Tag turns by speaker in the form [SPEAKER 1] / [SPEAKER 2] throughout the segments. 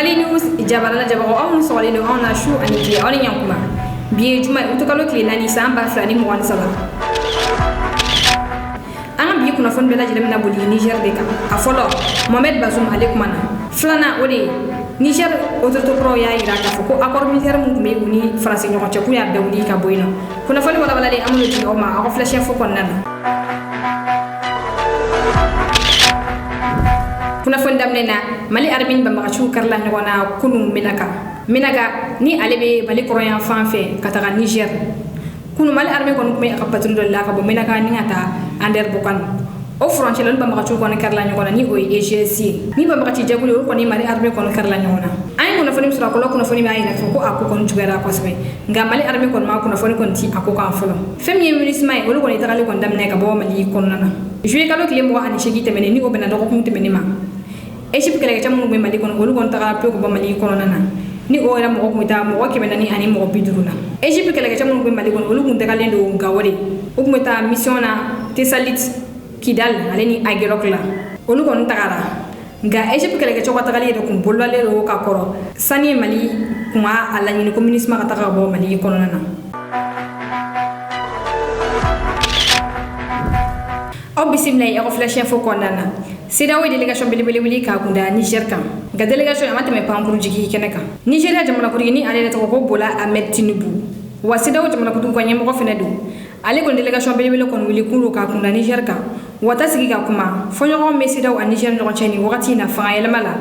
[SPEAKER 1] Mali News jabala jabako on sɔgɔlen don anw na su ani tile aw ni ɲankuma bi ye juma ye utokalo tile 4 san 2023 an ka bi kunnafoni bɛɛ lajɛlen bɛna boli Niger de kan a fɔlɔ Mohamed Bazoum ale kuma na filanan o de ye Niger autoritokuraw y'a yira k'a fɔ ko accord militaire mun tun bɛ u ni Faransi ɲɔgɔn cɛ k'u y'a bɛɛ wuli ka bɔ yen nɔ kunnafoni walabalalen an b'o di aw ma aw ka flash info kɔnɔna na. Kunnafoni daminɛ na Mali armée banbagaciw karila ɲɔgɔn na kunun Menaka ni ale bɛ Mali kɔrɔyan fan fɛ ka taga Niger kunu Mali armée kɔni tun bɛ a ka patrouille dɔ la ka bɔ Menaka ni ka taa Ander Bokane o frontière la banbagaciw kɔni karila ɲɔgɔn na ni o ye EGS ni banbagaci jɛkulu o kɔni Mali armée kɔni karila ɲɔgɔn na an ye kunnafoni sɔrɔ a kunnafoni b'a yira ko a ko kɔni juguyara kosɛbɛ nka Mali armée kɔni ma kunnafoni kɔni ti a ko kan fɔlɔ fɛn min ye MINUSMA ye olu kɔni tagali kɔni daminɛ ka bɔ Mali kɔnɔna na juillet kalo tile 28 tɛmɛnen ni o bɛna dɔgɔkun tɛmɛnen ma Egypte kɛlɛkɛcɛ minnu bɛ Mali kɔnɔ olu kɔni tagara pewu ka bɔ Mali kɔnɔna na ni o yɛrɛ mɔgɔ tun bɛ taa mɔgɔ 400 ani mɔgɔ 50 na Egypte kɛlɛkɛcɛ minnu bɛ Mali kɔnɔ olu tun tagalen don Gao de u tun bɛ taa mission na Tessalit Kidal ale ni Aguelok la olu kɔni tagara nka Egypte kɛlɛkɛcɛw ka tagali yɛrɛ kun bololalen don ka kɔrɔ sani Mali kun a laɲini ko MINUSMA ka taga ka bɔ Mali kɔnɔna na. Aw bisimila aw flash info kɔnɔna na CEDEAO ye délégation belebele wuli k'a kunda Niger kan nka délégation a ma tɛmɛ pankuru jigi kɛnɛ kan Nigeria jamanakuntigi ni ale yɛrɛ tɔgɔ ko Bola Ahmed Tinubu wa CEDEAO jamanakuntigi ka ɲɛmɔgɔ fɛnɛ don ale kɔni délégation belebele kɔni wuli k'olu k'a kunda Niger kan wa ta sigi ka kuma fɔɲɔgɔn bɛ CEDEAO ani Niger ɲɔgɔn cɛ ni wagati in na fanga yɛlɛma la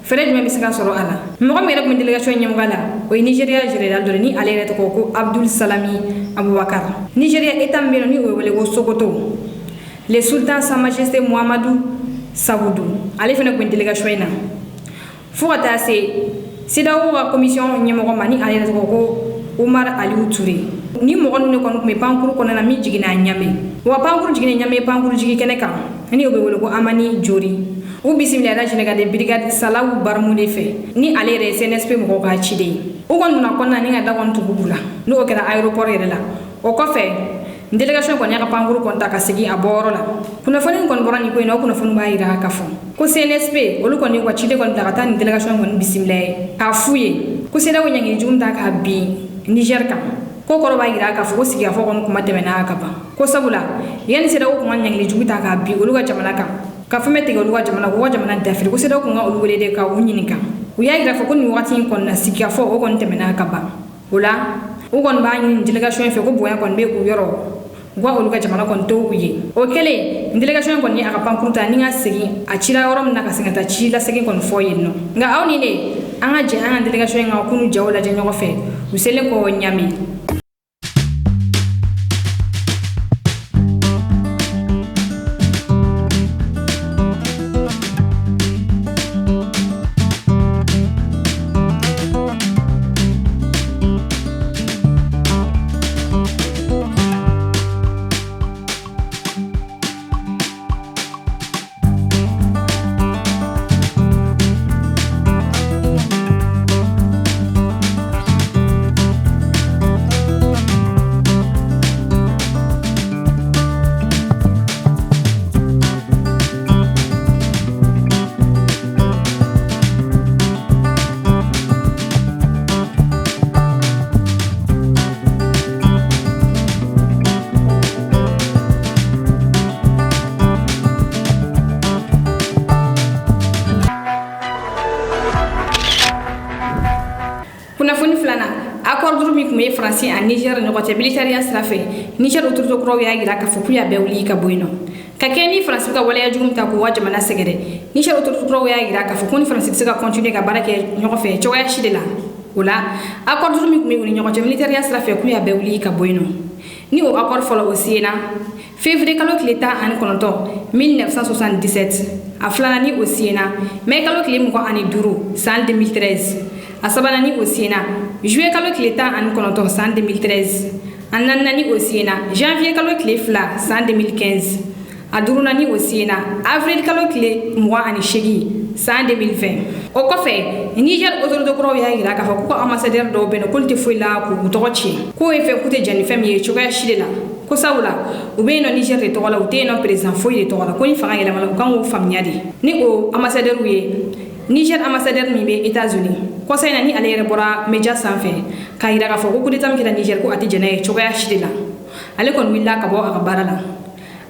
[SPEAKER 1] fɛɛrɛ jumɛn bɛ se ka sɔrɔ a la mɔgɔ min yɛrɛ tun bɛ délégation ɲɛmɔgɔ la o ye Nigeria général dɔ ni ale yɛrɛ tɔgɔ ko Abdul Salami Abubakar Nigeria état min bɛ ni o ye wele ko Sokoto le sultan sa majesté Muhammadu Saoudou ale fɛnɛ tun bɛ délégation in na fo ka taa se CEDEAO ka commission ɲɛmɔgɔ ma ni ale yɛrɛ tɔgɔ ko Umar Aliou Touré ni mɔgɔ ninnu kɔni tun bɛ pankuru kɔnɔna min jiginna Ɲame wa pankuru jiginnen Ɲame pankuru jigi kɛnɛ kan ni o bɛ wele ko Amani Jori u bisimila général de brigade Salawu Barmu de fɛ ni ale yɛrɛ ye CNSP mɔgɔw ka ciden ye u kɔni donna kɔnɔna ni ka da kɔni tugu la n'o kɛra aéroport yɛrɛ la o kɔfɛ délégation kɔni y'a ka pankuru kɔni ta ka segin a bɔyɔrɔ la kunnafoni kɔni bɔra nin ko in na o kunnafoni b'a yira k'a fɔ ko CNSP olu kɔni ka ciden kɔni bila ka taa nin délégation kɔni bisimila ye k'a f'u ye ko CEDEAO ɲangili jugu ta k'a bin Niger kan ko kɔrɔ b'a yira k'a fɔ ko sigikafɔ kɔni kuma tɛmɛna ka ban ko sabula yanni CEDEAO kun ka ɲangili jugu ta k'a bin olu ka jamana kan ka fɛn bɛ tigɛ olu ka jamana k'u ka jamana dafiri ko CEDEAO kun ka olu wele de ka u ɲininka u y'a yira fɔ ko nin wagati in kɔnɔna sigikafɔ o kɔni tɛmɛna ka ban o la u kɔni b'a ɲini délégation in fɛ ko bonya kɔni bɛ u yɔrɔ u ka olu ka jamana kɔni to u ye o kɛlen délégation kɔni a ka pankuru ta ni ka segin a cira yɔrɔ min na ka segin ka taa ci lasegin kɔni fɔ yen nɔ nka aw ni ne an ka jɛ an ka délégation in ka kunu jaw lajɛ ɲɔgɔn fɛ u selen kɔ Ɲame. Kunnafoni filanan accord min tun bɛ Faransi ani Niger ɲɔgɔn cɛ militariya sira fɛ Niger autoritokuraw y'a yira k'a fɔ k'u y'a bɛɛ wuli ka bɔ yen nɔ ka kɛ ni Faransi ka waleya jugu ta k'u ka jamana sɛgɛrɛ Niger autoritokuraw y'a yira k'a fɔ ko ni Faransi tɛ se ka continuer ka baara kɛ ɲɔgɔn fɛ cogoya si de la o la accord min tun bɛ u ni ɲɔgɔn cɛ militariya sira fɛ k'u y'a bɛɛ wuli ka bɔ yen nɔ ni o accord fɔlɔ o siyena février kalo tile 19 1977 a filanan ni o siyena mai kalo tile 25 san 2013 a sabanan ni o siyena juillet kalo tile 19 san 2013 a naaninan ni o siyena janvier kalo tile 2 san 2015 a duurunan ni o siyena avril kalo tile 28 san 2020 o kɔfɛ Niger autoritokuraw y'a yira k'a fɔ k'u ka ambassadeur dɔw bɛ yen nɔ k'olu tɛ foyi la k'u tɔgɔ tiɲɛ k'o ye fɛn k'u tɛ jɛn ni fɛn min ye cogoya si de la ko sabula u bɛ yen nɔ Niger de tɔgɔ la u tɛ yen nɔ président foyi de tɔgɔ la ko ni fanga yɛlɛmana u kan k'o faamuya de ni o ambassadeur ye Niger ambassadeur min be États-Unis conseil na ni ale yɛrɛ bɔra média sanfɛ k'a yira k'a fɔ ko coup d'état min kɛra Niger ko a tɛ jɛnɛ ye cogoya si de la ale kɔni wulila ka bɔ a ka baara la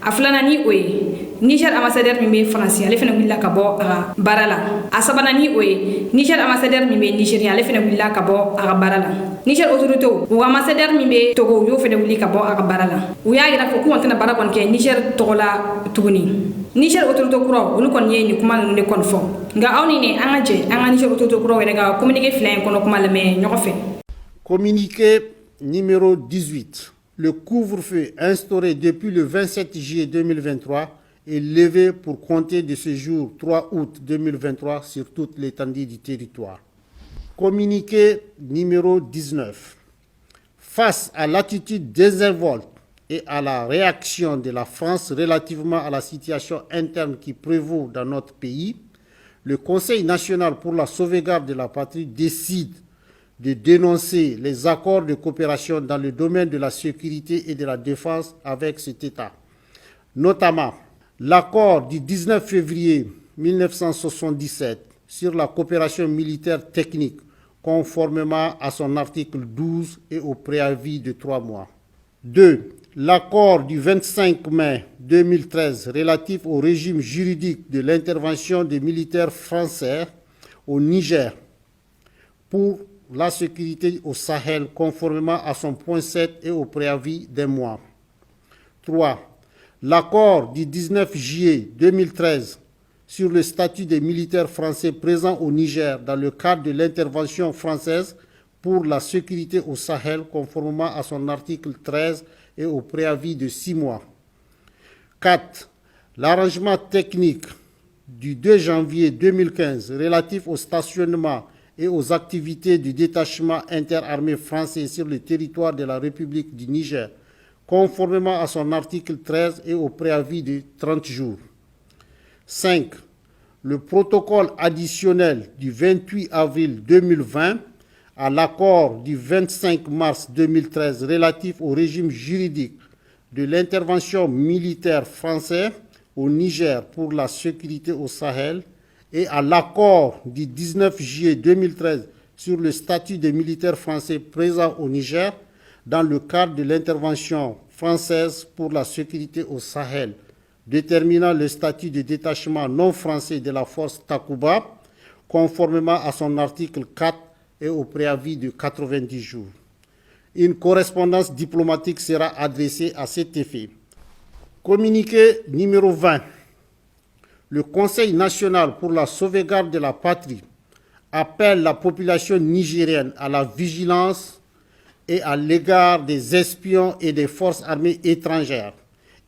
[SPEAKER 1] a filanan ni o ye Niger ambassadeur min be France ale fɛnɛ wulila ka bɔ a ka baara la a sabanan ni o ye Niger ambassadeur min be Nigeria ale fɛnɛ wulila ka bɔ a ka baara la Niger autorité o ambassadeur min be Togo y'o fɛnɛ wuli ka bɔ a ka baara la u y'a yira fɔ k'u tɛna baara kɔni kɛ Niger tɔgɔ la tuguni Niger autorité kuraw olu kɔni ye ni kuma ninnu de kɔni fɔ nka aw ni ne an ka jɛ an ka Niger autorité kuraw yɛrɛ ka communiqué fila in kɔnɔ kuma lamɛn ɲɔgɔn fɛ.
[SPEAKER 2] Communiqué numéro 18. Le couvre-feu instauré depuis le 27 juillet 2023 est levé pour compter de ce jour 3 août 2023 sur toute l'étendue du territoire. Communiqué numéro 19. Face à l'attitude désinvolte et à la réaction de la France relativement à la situation interne qui prévaut dans notre pays, le Conseil national pour la sauvegarde de la patrie décide de dénoncer les accords de coopération dans le domaine de la sécurité et de la défense avec cet État. Notamment, l'accord du 19 février 1977 sur la coopération militaire technique, conformément à son article 12 et au préavis de 3 mois. 2. L'accord du 25 mai 2013 relatif au régime juridique de l'intervention des militaires français au Niger pour la sécurité au Sahel, conformément à son point 7 et au préavis d'un mois. 3. L'accord du 19 juillet 2013 sur le statut des militaires français présents au Niger dans le cadre de l'intervention française pour la sécurité au Sahel, conformément à son article 13 et au préavis de 6 mois. 4. L'arrangement technique du 2 janvier 2015 relatif au stationnement et aux activités du détachement interarmé français sur le territoire de la République du Niger, conformément à son article 13 et au préavis de 30 jours. 5. Le protocole additionnel du 28 avril 2020 à l'accord du 25 mars 2013 relatif au régime juridique de l'intervention militaire française au Niger pour la sécurité au Sahel et à l'accord du 19 juillet 2013 sur le statut des militaires français présents au Niger dans le cadre de l'intervention française pour la sécurité au Sahel, déterminant le statut de détachement non français de la force Takuba, conformément à son article 4 et au préavis de 90 jours. Une correspondance diplomatique sera adressée à cet effet. Communiqué numéro 20. Le Conseil national pour la sauvegarde de la patrie appelle la population nigérienne à la vigilance et à l'égard des espions et des forces armées étrangères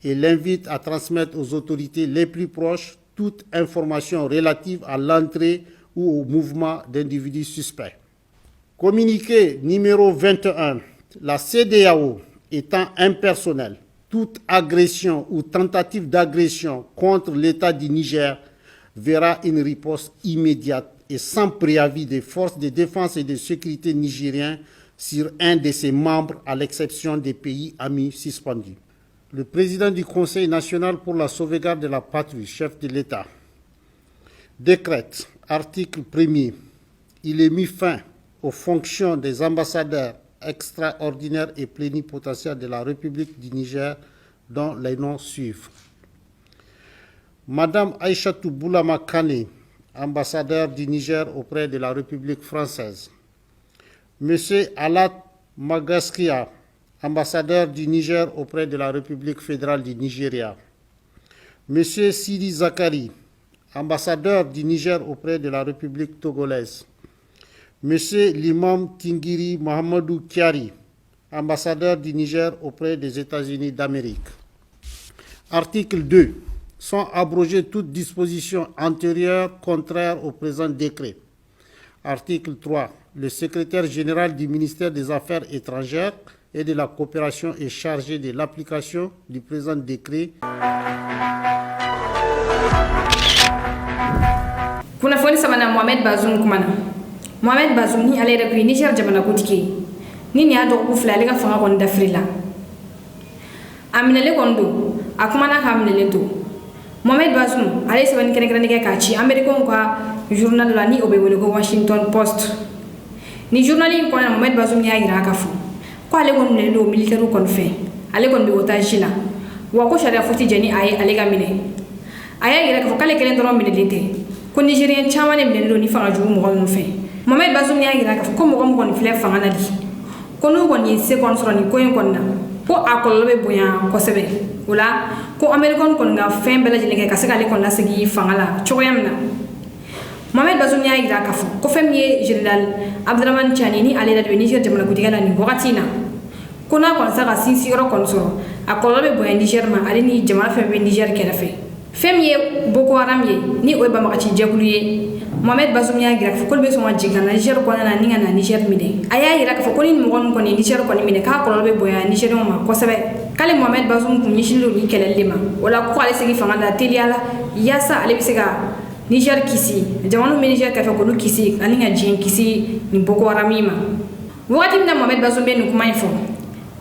[SPEAKER 2] et l'invite à transmettre aux autorités les plus proches toute information relative à l'entrée ou au mouvement d'individus suspects. Communiqué numéro 21. La CEDEAO étant impersonnelle, toute agression ou tentative d'agression contre l'État du Niger verra une riposte immédiate et sans préavis des forces de défense et de sécurité nigériens sur un de ses membres, à l'exception des pays amis suspendus. Le président du Conseil national pour la sauvegarde de la patrie, chef de l'État, décrète, article 1er, il est mis fin aux fonctions des ambassadeurs extraordinaires et plénipotentiaires de la République du Niger, dont les noms suivent. Madame Aïchatou Boulama Kane, ambassadeur du Niger auprès de la République française. Monsieur Alat Magaskia, ambassadeur du Niger auprès de la République fédérale du Nigeria. Monsieur Sidi Zakari, ambassadeur du Niger auprès de la République togolaise. Monsieur l'imam Tingiri Mohamedou Kiari, ambassadeur du Niger auprès des États-Unis d'Amérique. Article 2. Sont abrogées toutes dispositions antérieures contraires au présent décret. Article 3. Le secrétaire général du ministère des Affaires étrangères et de la coopération est chargé de l'application du présent décret.
[SPEAKER 1] Kunnafoni samana Mohamed Bazoum kumana. Mohamed Bazoum ni ale yɛrɛ kun ye Niger jamana kuntigi ni nin y'a dɔgɔkun fila ale ka fanga kɔni dafiri la a minɛlen kɔni don a kumana k'a minɛlen to Mohamed Bazoum ale sɛbɛnni kɛrɛnkɛrɛnnen kɛ k'a ci américain ka journal la ni o bɛ wele ko Washington Post. Ni journal in kɔnɔna Mohamed Bazoum y'a yira k'a fɔ ko ale kɔni minɛlen don militaire kɔni fɛ ale kɔni bɛ otage la wa ko sariya foyi tɛ jɛn ni a ye ale ka minɛ. A y'a yira k'a fɔ k'ale kelen dɔrɔn minɛlen tɛ ko nigérien caman de minɛlen don ni fanga jugu mɔgɔ ninnu fɛ. Mohamed Bazoum y'a yira k'a fɔ ko mɔgɔ min kɔni filɛ fanga na bi ko n'u kɔni ye se kɔni sɔrɔ nin ko in kɔni na ko a kɔlɔlɔ bɛ bonya kosɛbɛ. O la ko américain kɔni ka fɛn bɛɛ lajɛlen kɛ ka se k'ale kɔni lasegin fanga la cogoya min na. Mohamed Bazoum y'a yira k'a fɔ ko fɛn min ye général Abdraman Tiani ni ale yɛrɛ de bɛ Niger jamanakuntigiya la nin wagati in na ko n'a kɔni sera ka sinsin yɔrɔ kɔni sɔrɔ a kɔlɔlɔ bɛ bonya Niger ma ale ni jamana fɛn bɛ Niger kɛrɛfɛ. Fɛn min ye Boko Haram ye ni o ye banbagaci jɛkulu ye Mohamed Bazoum y'a yira k'a fɔ k'olu bɛ sɔn ka jigin ka na Niger kɔnɔna na ni ka na Niger minɛ. A y'a yira k'a fɔ ko ni mɔgɔ ninnu kɔni ye Niger kɔni minɛ k'a kɔlɔlɔ bɛ bonya Nigérienw ma kosɛbɛ. K'ale Mohamed Bazoum kun ɲɛsinnen don nin kɛlɛli de ma o la ko ale segin fanga la teliya la yaasa ale bɛ se ka Niger kisi jamana min bɛ Niger kɛrɛfɛ k'olu kisi ani ka diɲɛ kisi nin Boko Haram ma. Wagati min na Mohamed Bazoum bɛ nin kuma in fɔ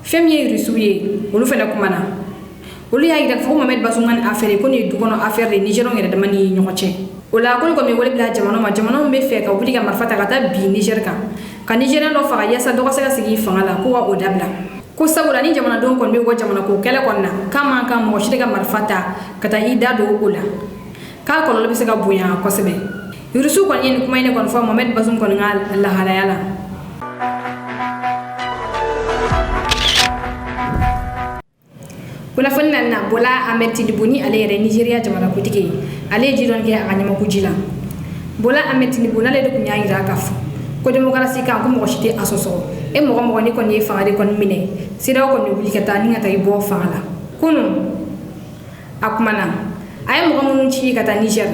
[SPEAKER 1] fɛn min ye Russiw ye olu fana kumana. Olu y'a yira k'a fɔ ko Mohamed Bazoum ka nin affaire ko nin ye du kɔnɔ affaire de Nigérienw yɛrɛ dama ni ɲɔgɔn cɛ. O la k'olu kɔni bɛ wele bila jamanaw ma jamanaw bɛ fɛ ka wuli ka marifa ta ka taa bin Niger kan ka Nigérien dɔ faga yaasa dɔ ka se ka segin fanga la ko ka o dabila. Ko sabula ni jamanadenw kɔni bɛ bɔ jamana ko kɛlɛ kɔni na k'a man kan mɔgɔ si de ka marifa ta ka taa i da don o la k'a kɔlɔlɔ bɛ se ka bonya kosɛbɛ. Russiw kɔni ye nin kuma in ne kɔni fɔ Mohamed Bazoum kɔni ka lahalaya la. Kunnafoni na Bola Ahmed Tinubu ni ale yɛrɛ Nigeria jamanakuntigi ye ale ye ji dɔɔni kɛ a ka ɲamakuji la. Bola Ahmed Tinubu n'ale de kun y'a yira k'a fɔ ko démocratie kan ko mɔgɔ si tɛ a sɔsɔ e mɔgɔ mɔgɔ ni kɔni ye fanga de kɔni minɛ CEDEAO kɔni bɛ wuli ka taa ni ka taa i bɔ fanga la. Kunun a kumana a ye mɔgɔ minnu ci ka taa Niger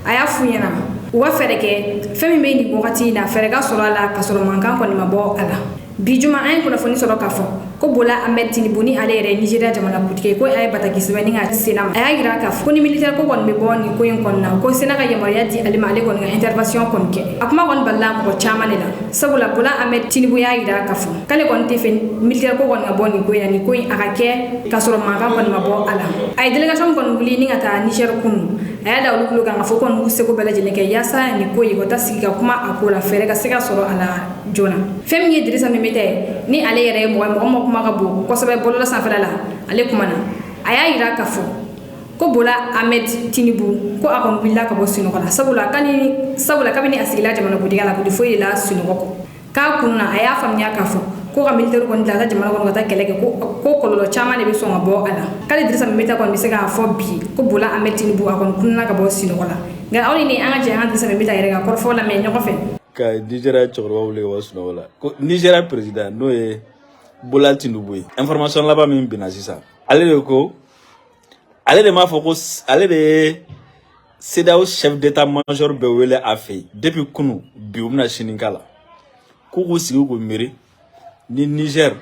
[SPEAKER 1] a y'a f'u ɲɛna u ka fɛɛrɛ kɛ fɛn min bɛ nin wagati in na fɛɛrɛ ka sɔrɔ a la ka sɔrɔ mankan kɔni ma bɔ a la. Bi juma an ye kunnafoni sɔrɔ k'a fɔ ko Bola Ahmed Tinubu ni ale yɛrɛ Nigeria jamanakuntigi ko a ye bataki sɛbɛn ni ka Sena ma. A y'a yira k'a fɔ ko ni militaire ko kɔni bɛ bɔ nin ko in kɔni na ko Sena ka yamaruya di ale ma ale kɔni ka intervention kɔni kɛ. A kuma kɔni balila mɔgɔ caman de la sabula Bola Ahmed Tinubu y'a yira k'a fɔ k'ale kɔni tɛ fɛ militaire ko kɔni ka bɔ nin ko in na nin ko in a ka kɛ ka sɔrɔ mankan kɔni ma bɔ a la. A ye délégation kɔni wuli ni ka taa Niger kunun a y'a da olu tulo kan ka fɔ kɔni k'u seko bɛɛ lajɛlen kɛ yaasa nin ko in ka taa sigi ka kuma a ko la fɛɛrɛ ka se ka sɔrɔ a la joona. Fɛn min ye Dirisa Memeta ye ni ale yɛrɛ ye mɔgɔ min kuma ka bon kosɛbɛ bɔlɔlɔ sanfɛla la ale kumana a y'a yira k'a fɔ ko Bola Ahmed Tinubu ko a kɔni wulila ka bɔ sunɔgɔ la sabula kabini a sigila jamanakuntigiya la ko foyi de la sunɔgɔ kɔ k'a kunna a y'a faamuya k'a fɔ ko ka militaire kɔni bila ka taa jamana kɔnɔ ka taa kɛlɛ kɛ ko kɔlɔlɔ caman de bɛ sɔn ka bɔ a la k'ale Dirisa Memeta kɔni bɛ se k'a fɔ bi ko Bola Ahmed Tinubu a kɔni kunna ka bɔ sunɔgɔ la nka aw ni an ka jɛ an ka Dirisa Memeta yɛrɛ ka kɔrɔfɔ lamɛn ɲɔgɔn fɛ.
[SPEAKER 3] Ka Nigeria cɛkɔrɔba wuli ka bɔ sunɔgɔ la ko Nigeria président n'o ye Bola Tinubu ye information laban min bɛnna sisan ale de ko ale de m'a fɔ ko ale de ye CEDEAO chef d'état major bɛɛ wele a fɛ yen depuis kunu bi u bɛna sini k'a la k'u k'u sigi k'u miiri ni Niger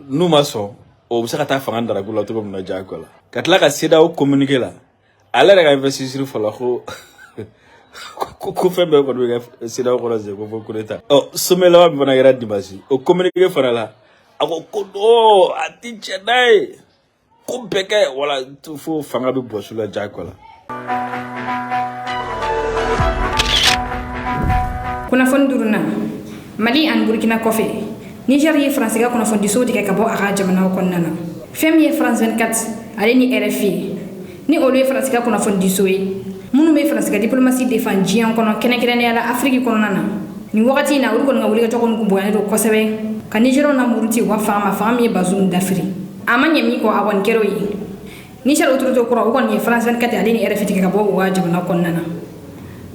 [SPEAKER 3] n'u ma sɔn o bɛ se ka taa fanga daraku la cogo min na jago la ka tila ka CEDEAO communiqué la ale yɛrɛ ka investisseur fɔla ko fɛn bɛɛ kɔni bɛ kɛ CEDEAO kɔnɔ sisan ko fɔ coup d'état sommet laban min fana kɛra dimanche o communiqué fana la a ko a ti tiɲɛ n'a ye ko bɛɛ kɛ wala fo fanga bɛ bɔ su la jago la.
[SPEAKER 1] Kunnafoni duruna Mali ani Burkina kɔfɛ Niger ye France ka kunnafonidiso tigɛ ka bɔ a ka jamanaw kɔnɔna na fɛn min ye France 24 ale ni RFI ni olu ye France ka kunnafonidiso ye minnu bɛ France ka diplomatie défend diɲɛ kɔnɔ kɛrɛnkɛrɛnnenya la Afrique kɔnɔna na nin wagati in na olu kɔni ka wuli ka jɔ kɔni bonyalen don kosɛbɛ ka Nigérienw na muruti u ka fanga min ye Bazoum dafiri a ma ɲɛ min kɔ a kɔni kɛra o ye Niger autorité kɔrɔ u kɔni ye France 24 ale ni RFI tigɛ ka bɔ u ka jamana kɔnɔna na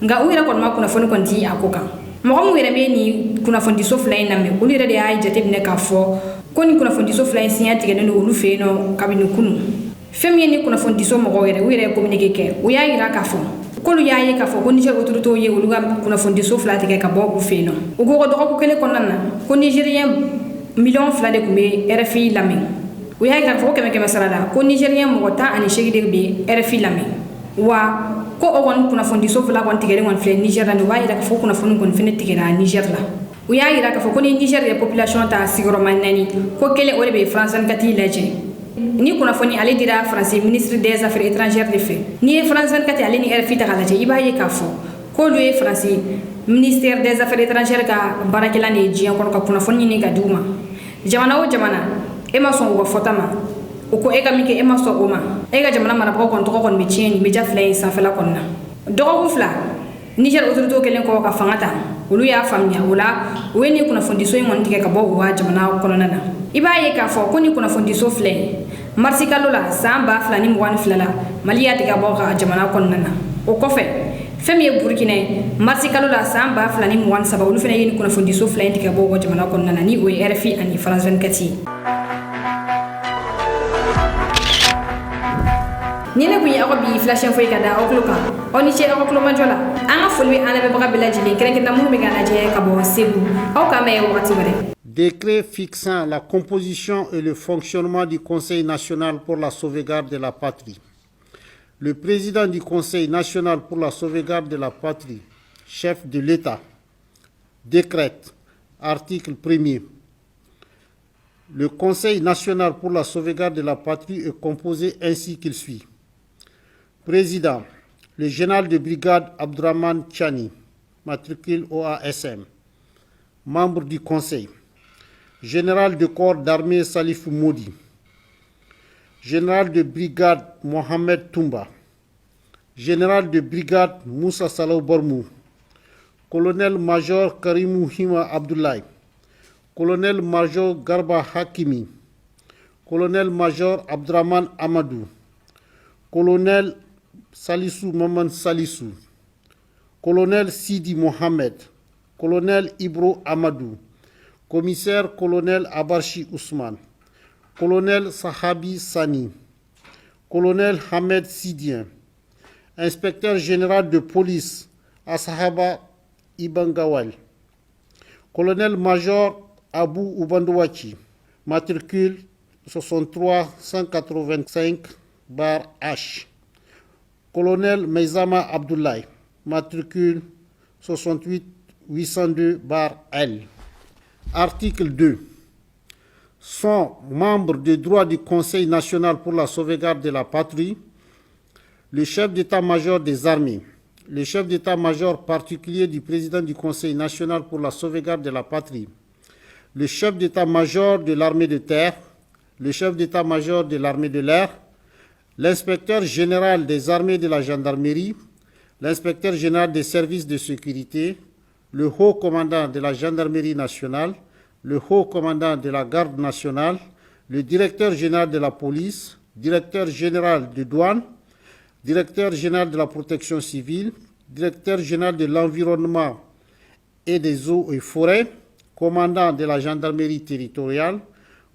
[SPEAKER 1] nka u yɛrɛ kɔni ma kunnafoni kɔni di a ko kan mɔgɔ min yɛrɛ bɛ nin kunnafonidiso fila in lamɛn olu yɛrɛ de y'a jateminɛ k'a fɔ ko nin kunnafonidiso fila in siɲɛ tigɛlen don olu fɛ yen nɔ kabini kunu fɛn min ye nin kunnafonidiso mɔgɔw yɛrɛ u yɛrɛ ye communiqué kɛ u y'a yira k'a fɔ k'olu y'a ye k'a fɔ ko Niger autorités ye olu ka kunnafonidiso fila tigɛ ka bɔ u fɛ yen nɔ u ko ka dɔgɔkun kelen kɔnɔna na ko Nigérien miliyɔn 2 de tun bɛ RFI lamɛn u y'a yira k'a fɔ ko 100 sara la ko Nigérien mɔgɔ 18 de bɛ RFI lamɛn wa ko o kɔni kunnafonidiso fila kɔni tigɛlen kɔni filɛ Niger la nin u b'a yira k'a fɔ kunnafoni kɔni fɛnɛ tigɛra Niger la u y'a yira k'a fɔ ko ni Niger ye population ta sigiyɔrɔma 4 ko kelen o de bɛ France 24 lajɛ ni kunnafoni ale dira français ministre des affaires étrangères de fait ni France 24 ale ni RFI ta kala je iba ye ka fo ko lu ye français ministère des affaires étrangères ka barakela ne jiyan kono ka kunnafoni ni ka duma jamana o jamana e ma son wo fotama o ko e ka mike e ma so o ma e ga jamana mara ko kon to kon mi tieni mi jafle sa fela konna dogo ko fla Niger autorité kelen ko ka fangata olu ya famnya wala weni kuna fondiso ngon tike ka bo wa jamana ko nana iba ye ka fo ko ni kuna fondiso fle marsi kalola samba flani mo wan flala maliya tiga bo ka jamana ko nana o ko fe femi e burkina marsi kalola samba flani mo wan saba olu fene yin kuna fondiso fle tiga bo wa jamana ko nana ni o RFI ani France 24 Nina kuyi ako bi flash info kada okloka oni che oklo manjola anga fulwi ana be baka bilaji krenke na mu be gana je ka bo sebu au ka me wakati bare
[SPEAKER 2] Décret fixant la composition et le fonctionnement du Conseil national pour la sauvegarde de la patrie. Le président du Conseil national pour la sauvegarde de la patrie, chef de l'État, décrète, article 1er. Le Conseil national pour la sauvegarde de la patrie est composé ainsi qu'il suit. Président, le général de brigade Abdraman Tchani, matricule OASM. Membre du Conseil. Général de corps d'armée Salif Moudi. Général de brigade Mohamed Toumba. Général de brigade Moussa Salou Bormou. Colonel-major Karimou Hima Abdoulaye. Colonel-major Garba Hakimi. Colonel-major Abdraman Amadou. Colonel Salissou Maman Salissou. Colonel Sidi Mohamed. Colonel Ibro Amadou. Commissaire colonel Abarchi Ousmane. Colonel Sahabi Sani. Colonel Hamed Sidien. Inspecteur général de police Asahaba Ibangawal. Colonel-major Abou Oubandouachi. Matricule 63 185 H. Colonel Meizama Abdoulaye. Matricule 68 802 L. Article 2. Sont membres de droit du Conseil national pour la sauvegarde de la patrie le chef d'état-major des armées, le chef d'état-major particulier du président du Conseil national pour la sauvegarde de la patrie, le chef d'état-major de l'armée de terre, le chef d'état-major de l'armée de l'air, l'inspecteur général des armées de la gendarmerie, l'inspecteur général des services de sécurité, le haut commandant de la gendarmerie nationale, le haut commandant de la garde nationale, le directeur général de la police, directeur général de douane, directeur général de la protection civile, directeur général de l'environnement et des eaux et forêts, commandant de la gendarmerie territoriale,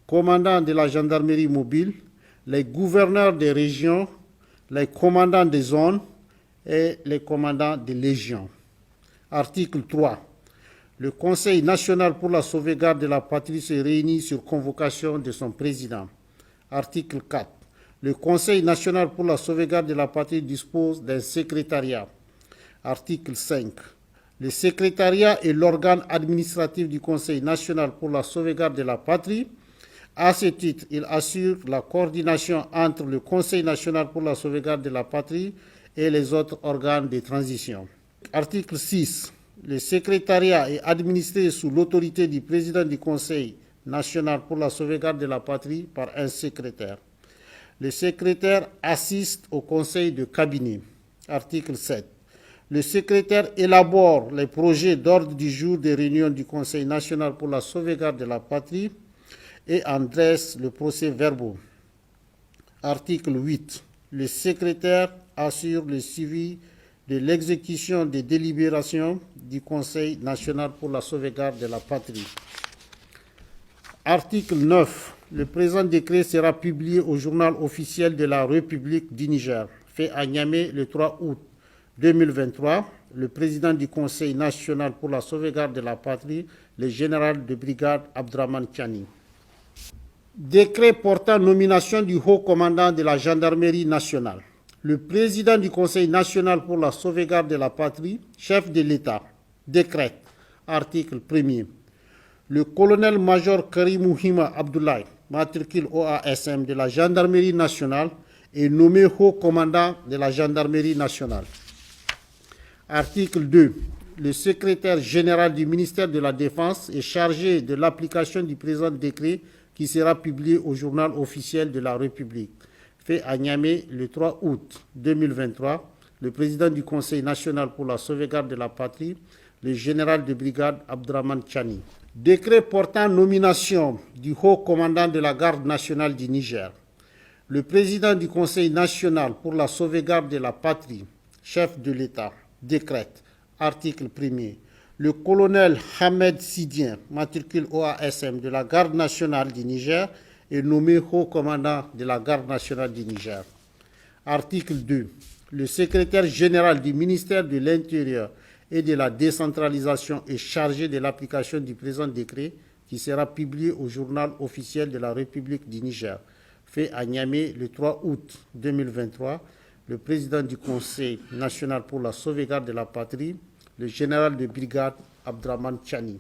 [SPEAKER 2] commandant de la gendarmerie mobile, les gouverneurs des régions, les commandants des zones et les commandants des légions. Article 3. Le Conseil national pour la sauvegarde de la patrie se réunit sur convocation de son président. Article 4. Le Conseil national pour la sauvegarde de la patrie dispose d'un secrétariat. Article 5. Le secrétariat est l'organe administratif du Conseil national pour la sauvegarde de la patrie. À ce titre, il assure la coordination entre le Conseil national pour la sauvegarde de la patrie et les autres organes de transition. Article 6. Le secrétariat est administré sous l'autorité du président du Conseil national pour la sauvegarde de la patrie par un secrétaire. Le secrétaire assiste au conseil de cabinet. Article 7. Le secrétaire élabore les projets d'ordre du jour des réunions du Conseil national pour la sauvegarde de la patrie et en dresse le procès-verbaux. Article 8. Le secrétaire assure le suivi de l'exécution des délibérations du Conseil national pour la sauvegarde de la patrie. Article 9. Le présent décret sera publié au journal officiel de la République du Niger, fait à Niamey le 3 août 2023. Le président du Conseil national pour la sauvegarde de la patrie, le général de brigade Abdraman Tchani. Décret portant nomination du haut commandant de la gendarmerie nationale. Le président du Conseil national pour la sauvegarde de la patrie, chef de l'État, décrète, article 1er. Le colonel-major Karimou Hima Abdoulaye, matricule OASM de la gendarmerie nationale, est nommé haut commandant de la gendarmerie nationale. Article 2. Le secrétaire général du ministère de la Défense est chargé de l'application du présent décret qui sera publié au journal officiel de la République. Fait à Niamey le 3 août 2023, le président du Conseil national pour la sauvegarde de la patrie, le général de brigade Abdraman Chani. Décret portant nomination du haut commandant de la garde nationale du Niger. Le président du Conseil national pour la sauvegarde de la patrie, chef de l'État, décrète, article 1er, le colonel Hamed Sidien, matricule OASM de la garde nationale du Niger, est nommé haut commandant de la garde nationale du Niger. Article 2. Le secrétaire général du ministère de l'Intérieur et de la décentralisation est chargé de l'application du présent décret qui sera publié au journal officiel de la République du Niger. Fait à Niamey le 3 août 2023, le président du Conseil national pour la sauvegarde de la patrie, le général de brigade Abdraman Chani.